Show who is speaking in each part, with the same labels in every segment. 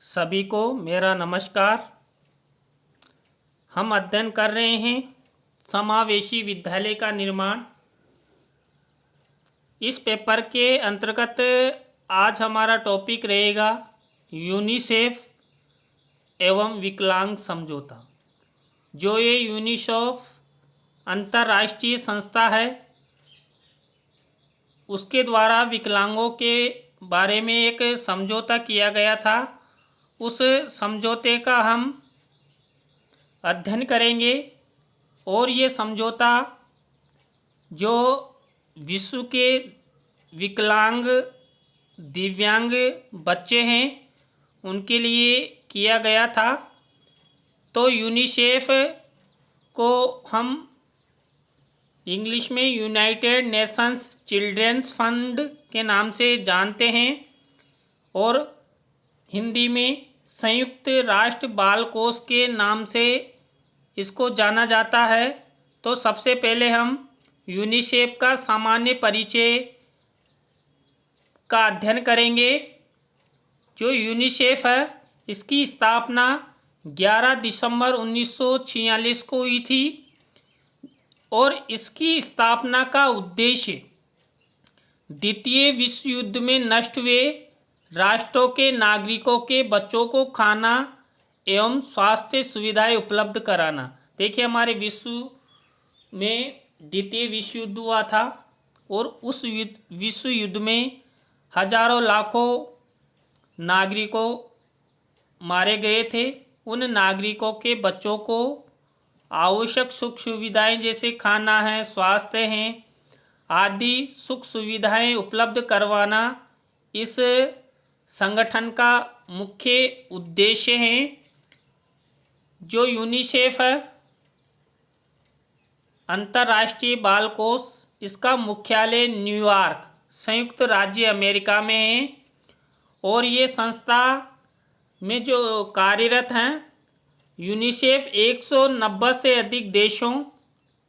Speaker 1: सभी को मेरा नमस्कार। हम अध्ययन कर रहे हैं समावेशी विद्यालय का निर्माण। इस पेपर के अंतर्गत आज हमारा टॉपिक रहेगा यूनिसेफ एवं विकलांग समझौता। जो ये यूनिसेफ अंतर्राष्ट्रीय संस्था है, उसके द्वारा विकलांगों के बारे में एक समझौता किया गया था। उस समझौते का हम अध्ययन करेंगे और ये समझौता जो विश्व के विकलांग दिव्यांग बच्चे हैं उनके लिए किया गया था। तो यूनिसेफ को हम इंग्लिश में यूनाइटेड नेशंस चिल्ड्रंस फंड के नाम से जानते हैं और हिंदी में संयुक्त राष्ट्र बाल कोष के नाम से इसको जाना जाता है। तो सबसे पहले हम यूनिसेफ का सामान्य परिचय का अध्ययन करेंगे। जो यूनिसेफ है, इसकी स्थापना 11 दिसंबर 1946 को हुई थी और इसकी स्थापना का उद्देश्य द्वितीय विश्व युद्ध में नष्ट हुए राष्ट्रों के नागरिकों के बच्चों को खाना एवं स्वास्थ्य सुविधाएं उपलब्ध कराना। देखिए, हमारे विश्व में द्वितीय विश्व युद्ध हुआ था और उस विश्व युद्ध में हजारों लाखों नागरिकों मारे गए थे। उन नागरिकों के बच्चों को आवश्यक सुख सुविधाएं जैसे खाना है, स्वास्थ्य हैं आदि सुख सुविधाएं उपलब्ध करवाना इस संगठन का मुख्य उद्देश्य है। जो यूनिसेफ है अंतर्राष्ट्रीय बाल कोष, इसका मुख्यालय न्यूयॉर्क संयुक्त राज्य अमेरिका में है और ये संस्था में जो कार्यरत हैं यूनिसेफ 190 से अधिक देशों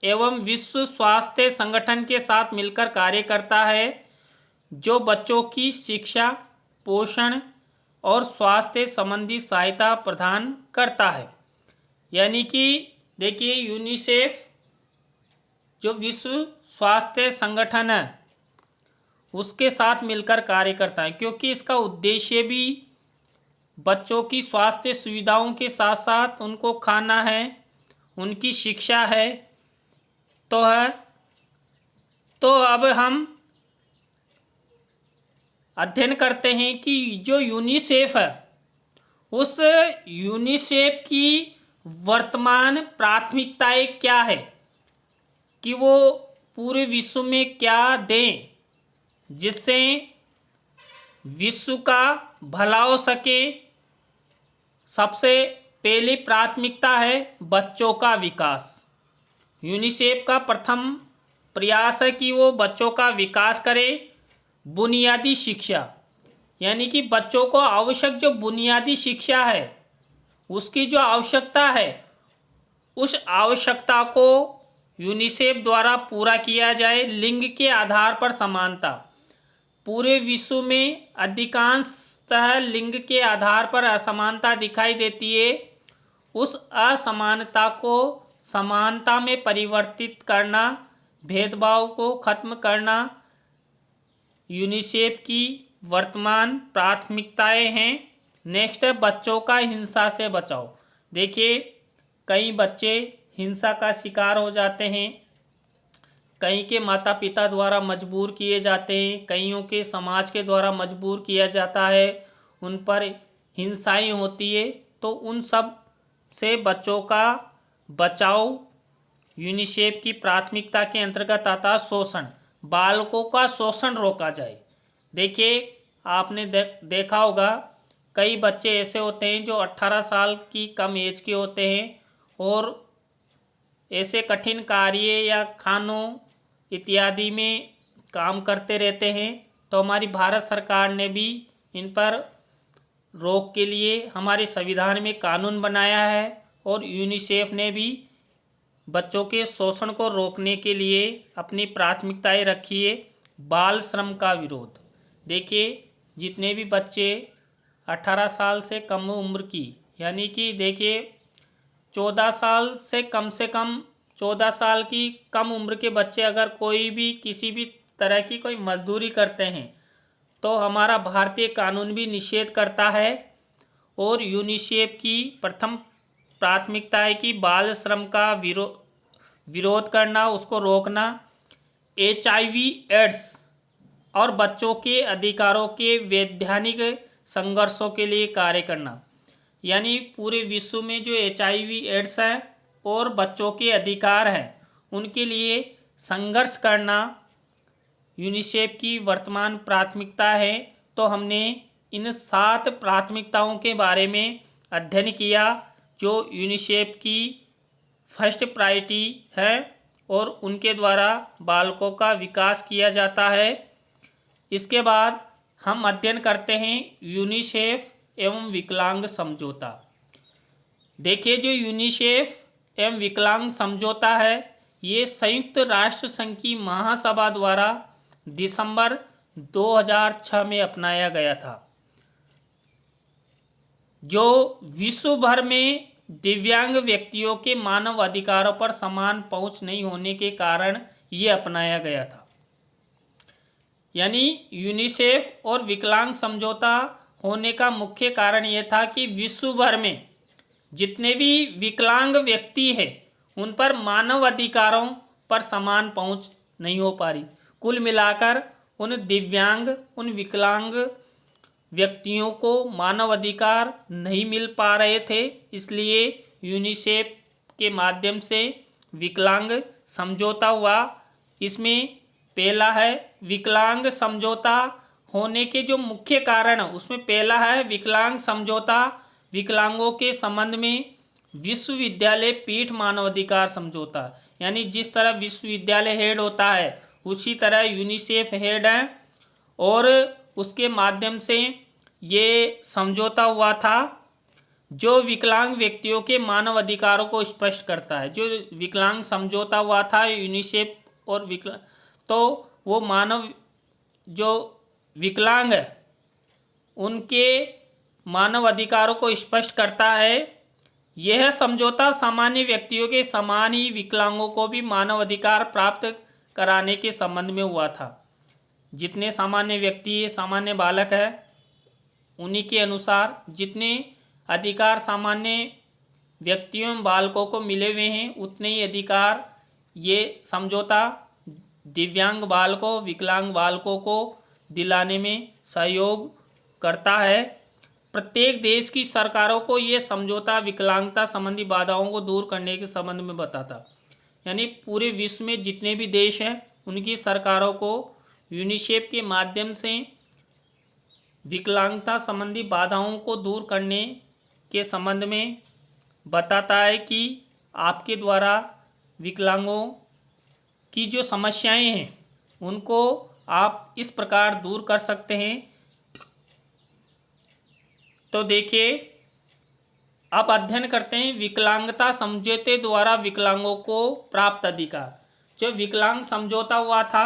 Speaker 1: एवं विश्व स्वास्थ्य संगठन के साथ मिलकर कार्य करता है, जो बच्चों की शिक्षा, पोषण और स्वास्थ्य संबंधी सहायता प्रदान करता है। यानी कि देखिए, यूनिसेफ जो विश्व स्वास्थ्य संगठन है उसके साथ मिलकर कार्य करता है, क्योंकि इसका उद्देश्य भी बच्चों की स्वास्थ्य सुविधाओं के साथ साथ उनको खाना है, उनकी शिक्षा है तो अब हम अध्ययन करते हैं कि जो यूनिसेफ है उस यूनिसेफ की वर्तमान प्राथमिकताएं क्या है कि वो पूरे विश्व में क्या दें जिससे विश्व का भला हो सके। सबसे पहली प्राथमिकता है बच्चों का विकास। यूनिसेफ का प्रथम प्रयास है कि वो बच्चों का विकास करे। बुनियादी शिक्षा, यानी कि बच्चों को आवश्यक जो बुनियादी शिक्षा है उसकी जो आवश्यकता है उस आवश्यकता को यूनिसेफ द्वारा पूरा किया जाए। लिंग के आधार पर समानता, पूरे विश्व में अधिकांशतः लिंग के आधार पर असमानता दिखाई देती है। उस असमानता को समानता में परिवर्तित करना, भेदभाव को खत्म करना यूनिसेफ की वर्तमान प्राथमिकताएं हैं। नेक्स्ट है बच्चों का हिंसा से बचाव। देखिए, कई बच्चे हिंसा का शिकार हो जाते हैं, कई के माता पिता द्वारा मजबूर किए जाते हैं, कईयों के समाज के द्वारा मजबूर किया जाता है, उन पर हिंसाएं होती है। तो उन सब से बच्चों का बचाव यूनिसेफ की प्राथमिकता के अंतर्गत आता है। शोषण, बालकों का शोषण रोका जाए। देखिए, आपने देखा होगा कई बच्चे ऐसे होते हैं जो 18 साल की कम एज के होते हैं और ऐसे कठिन कार्य या खानों इत्यादि में काम करते रहते हैं। तो हमारी भारत सरकार ने भी इन पर रोक के लिए हमारे संविधान में कानून बनाया है और यूनिसेफ ने भी बच्चों के शोषण को रोकने के लिए अपनी प्राथमिकताएं रखी है। बाल श्रम का विरोध। देखिए, जितने भी बच्चे 18 साल से कम उम्र की, यानी कि देखिए 14 साल से कम 14 साल की कम उम्र के बच्चे अगर कोई भी किसी भी तरह की कोई मजदूरी करते हैं तो हमारा भारतीय कानून भी निषेध करता है। और यूनिसेफ की प्रथम प्राथमिकता है कि बाल श्रम का विरोध करना, उसको रोकना, HIV एड्स और बच्चों के अधिकारों के वैधानिक संघर्षों के लिए कार्य करना। यानी पूरे विश्व में जो HIV एड्स है और बच्चों के अधिकार हैं उनके लिए संघर्ष करना यूनिसेफ की वर्तमान प्राथमिकता है। तो हमने इन 7 प्राथमिकताओं के बारे में अध्ययन किया जो यूनिसेफ की फर्स्ट प्रायोरिटी है और उनके द्वारा बालकों का विकास किया जाता है। इसके बाद हम अध्ययन करते हैं यूनिसेफ एवं विकलांग समझौता। देखिए जो यूनिसेफ एवं विकलांग समझौता है ये संयुक्त राष्ट्र संघ की महासभा द्वारा दिसंबर 2006 में अपनाया गया था, जो विश्व भर में दिव्यांग व्यक्तियों के मानव अधिकारों पर समान पहुंच नहीं होने के कारण ये अपनाया गया था। यानी यूनिसेफ और विकलांग समझौता होने का मुख्य कारण ये था कि विश्व भर में जितने भी विकलांग व्यक्ति हैं उन पर मानव अधिकारों पर समान पहुंच नहीं हो पा रही। कुल मिलाकर उन दिव्यांग, उन विकलांग व्यक्तियों को मानव अधिकार नहीं मिल पा रहे थे। इसलिए यूनिसेफ के माध्यम से विकलांग समझौता हुआ। इसमें पहला है विकलांग समझौता होने के जो मुख्य कारण है उसमें पहला है विकलांग समझौता विकलांगों के संबंध में विश्वविद्यालय पीठ मानवाधिकार समझौता। यानी जिस तरह विश्वविद्यालय हेड होता है उसी तरह यूनिसेफ हेड है और उसके माध्यम से ये समझौता हुआ था जो विकलांग व्यक्तियों के मानव अधिकारों को स्पष्ट करता है। जो विकलांग समझौता हुआ था यूनिसेफ और तो वो मानव जो विकलांग है उनके मानव अधिकारों को स्पष्ट करता है। यह समझौता सामान्य व्यक्तियों के समान ही विकलांगों को भी मानव अधिकार प्राप्त कराने के संबंध में हुआ था। जितने सामान्य व्यक्ति, सामान्य बालक है, उन्हीं के अनुसार जितने अधिकार सामान्य व्यक्तियों एवं बालकों को मिले हुए हैं उतने ही अधिकार ये समझौता दिव्यांग बालकों, विकलांग बालकों को दिलाने में सहयोग करता है। प्रत्येक देश की सरकारों को ये समझौता विकलांगता संबंधी बाधाओं को दूर करने के संबंध में बताता। यानी पूरे विश्व में जितने भी देश हैं उनकी सरकारों को यूनिसेफ के माध्यम से विकलांगता संबंधी बाधाओं को दूर करने के संबंध में बताता है कि आपके द्वारा विकलांगों की जो समस्याएं हैं उनको आप इस प्रकार दूर कर सकते हैं। तो देखिए अब अध्ययन करते हैं विकलांगता समझौते द्वारा विकलांगों को प्राप्त अधिकार। जो विकलांग समझौता हुआ था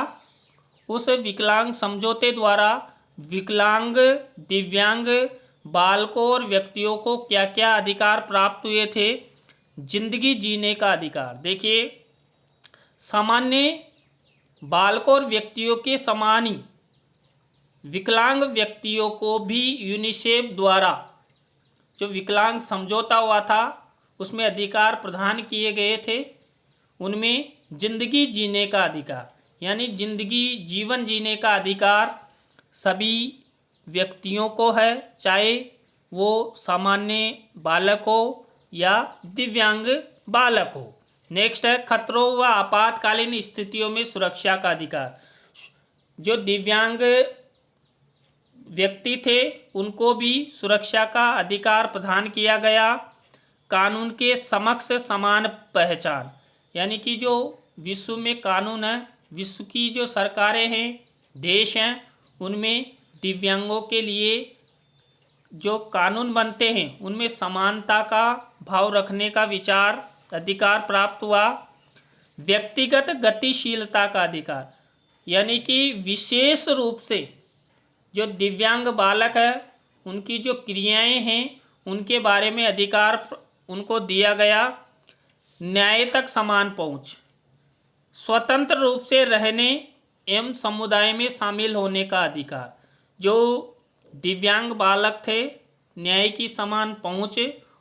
Speaker 1: उस विकलांग समझौते द्वारा विकलांग, दिव्यांग बालकों और व्यक्तियों को क्या क्या अधिकार प्राप्त हुए थे। जिंदगी जीने का अधिकार, देखिए सामान्य बालकों और व्यक्तियों के समान ही विकलांग व्यक्तियों को भी यूनिसेफ द्वारा जो विकलांग समझौता हुआ था उसमें अधिकार प्रदान किए गए थे। उनमें जिंदगी जीने का अधिकार, यानी जिंदगी जीवन जीने का अधिकार सभी व्यक्तियों को है, चाहे वो सामान्य बालक हो या दिव्यांग बालक हो। नेक्स्ट है खतरों व आपातकालीन स्थितियों में सुरक्षा का अधिकार। जो दिव्यांग व्यक्ति थे उनको भी सुरक्षा का अधिकार प्रदान किया गया। कानून के समक्ष समान पहचान, यानी कि जो विश्व में कानून है, विश्व की जो सरकारें हैं, देश हैं, उनमें दिव्यांगों के लिए जो कानून बनते हैं उनमें समानता का भाव रखने का विचार अधिकार प्राप्त हुआ। व्यक्तिगत गतिशीलता का अधिकार, यानी कि विशेष रूप से जो दिव्यांग बालक है उनकी जो क्रियाएं हैं उनके बारे में अधिकार उनको दिया गया। न्याय तक समान पहुंच, स्वतंत्र रूप से रहने एवं समुदाय में शामिल होने का अधिकार। जो दिव्यांग बालक थे, न्याय की समान पहुंच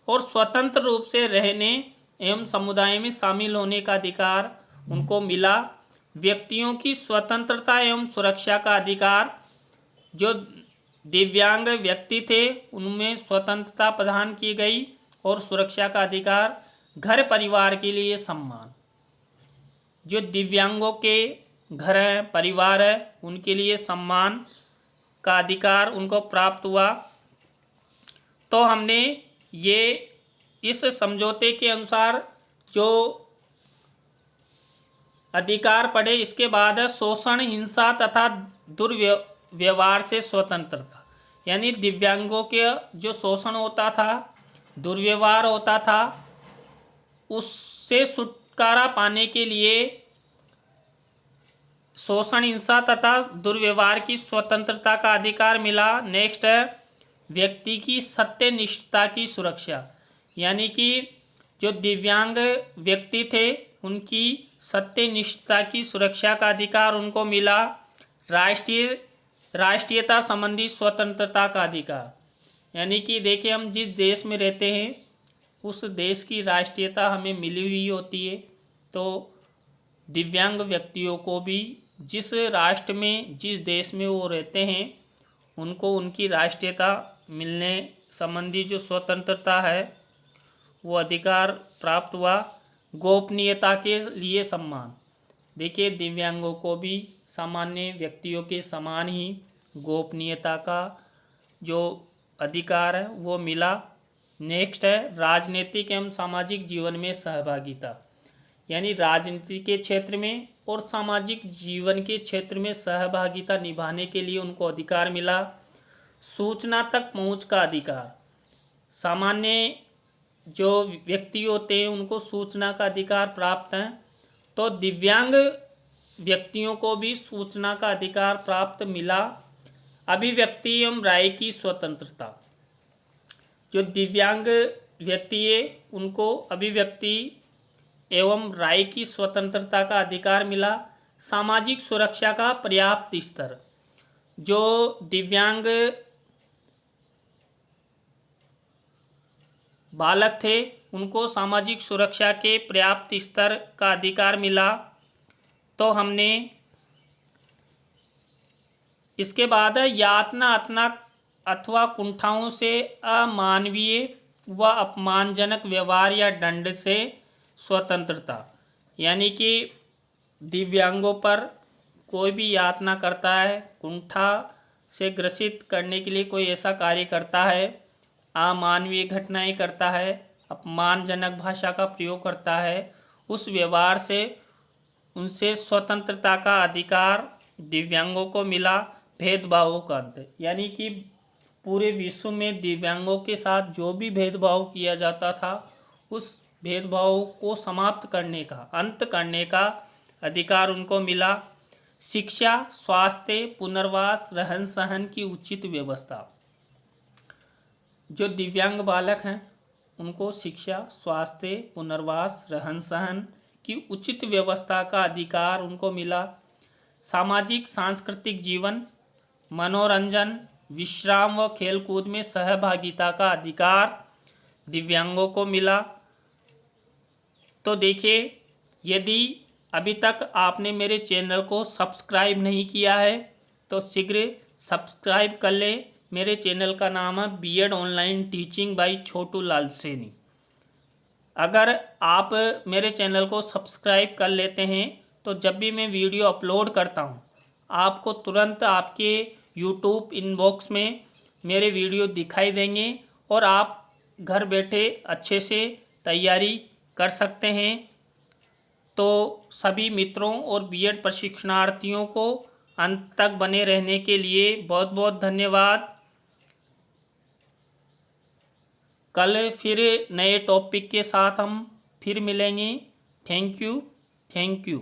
Speaker 1: और स्वतंत्र रूप से रहने एवं समुदाय में शामिल होने का अधिकार उनको मिला। व्यक्तियों की स्वतंत्रता एवं सुरक्षा का अधिकार, जो दिव्यांग व्यक्ति थे उनमें स्वतंत्रता प्रदान की गई और सुरक्षा का अधिकार। घर परिवार के लिए सम्मान, जो दिव्यांगों के घर हैं, परिवार है, उनके लिए सम्मान का अधिकार उनको प्राप्त हुआ। तो हमने ये इस समझौते के अनुसार जो अधिकार पढ़े। इसके बाद है शोषण, हिंसा तथा दुर्व्यवहार से स्वतंत्रता, यानी दिव्यांगों के जो शोषण होता था, दुर्व्यवहार होता था, उससे छुटकारा पाने के लिए शोषण, हिंसा तथा दुर्व्यवहार की स्वतंत्रता का अधिकार मिला। नेक्स्ट है व्यक्ति की सत्यनिष्ठता की सुरक्षा, यानी कि जो दिव्यांग व्यक्ति थे उनकी सत्यनिष्ठता की सुरक्षा का अधिकार उनको मिला। राष्ट्रीयता संबंधी स्वतंत्रता का अधिकार, यानी कि देखिए हम जिस देश में रहते हैं उस देश की राष्ट्रीयता हमें मिली हुई होती है। तो दिव्यांग व्यक्तियों को भी जिस राष्ट्र में, जिस देश में वो रहते हैं, उनको उनकी राष्ट्रीयता मिलने संबंधी जो स्वतंत्रता है वो अधिकार प्राप्त हुआ। गोपनीयता के लिए सम्मान, देखिए दिव्यांगों को भी सामान्य व्यक्तियों के समान ही गोपनीयता का जो अधिकार है वो मिला। नेक्स्ट है राजनीतिक एवं सामाजिक जीवन में सहभागिता, यानी राजनीति के क्षेत्र में और सामाजिक जीवन के क्षेत्र में सहभागिता निभाने के लिए उनको अधिकार मिला। सूचना तक पहुंच का अधिकार, सामान्य जो व्यक्ति होते हैं उनको सूचना का अधिकार प्राप्त है। तो दिव्यांग व्यक्तियों को भी सूचना का अधिकार प्राप्त मिला। अभिव्यक्ति एवं राय की स्वतंत्रता, जो दिव्यांग व्यक्ति है उनको अभिव्यक्ति एवं राय की स्वतंत्रता का अधिकार मिला। सामाजिक सुरक्षा का पर्याप्त स्तर, जो दिव्यांग बालक थे उनको सामाजिक सुरक्षा के पर्याप्त स्तर का अधिकार मिला। तो हमने इसके बाद यातना अथवा कुंठाओं से अमानवीय व अपमानजनक व्यवहार या दंड से स्वतंत्रता, यानी कि दिव्यांगों पर कोई भी यातना करता है, कुंठा से ग्रसित करने के लिए कोई ऐसा कार्य करता है, अमानवीय घटनाएं करता है, अपमानजनक भाषा का प्रयोग करता है, उस व्यवहार से उनसे स्वतंत्रता का अधिकार दिव्यांगों को मिला। भेदभावों का अंत, यानी कि पूरे विश्व में दिव्यांगों के साथ जो भी भेदभाव किया जाता था उस भेदभाव को समाप्त करने का, अंत करने का अधिकार उनको मिला। शिक्षा, स्वास्थ्य, पुनर्वास, रहन सहन की उचित व्यवस्था, जो दिव्यांग बालक हैं उनको शिक्षा, स्वास्थ्य, पुनर्वास, रहन सहन की उचित व्यवस्था का अधिकार उनको मिला। सामाजिक सांस्कृतिक जीवन, मनोरंजन, विश्राम व खेलकूद में सहभागिता का अधिकार दिव्यांगों को मिला। तो देखिए यदि अभी तक आपने मेरे चैनल को सब्सक्राइब नहीं किया है तो शीघ्र सब्सक्राइब कर लें। मेरे चैनल का नाम है बीएड ऑनलाइन टीचिंग बाय छोटू लाल सैनी। अगर आप मेरे चैनल को सब्सक्राइब कर लेते हैं तो जब भी मैं वीडियो अपलोड करता हूं आपको तुरंत आपके यूट्यूब इनबॉक्स में मेरे वीडियो दिखाई देंगे और आप घर बैठे अच्छे से तैयारी कर सकते हैं। तो सभी मित्रों और बीएड प्रशिक्षणार्थियों को अंत तक बने रहने के लिए बहुत बहुत धन्यवाद। कल फिर नए टॉपिक के साथ हम फिर मिलेंगे। Thank you.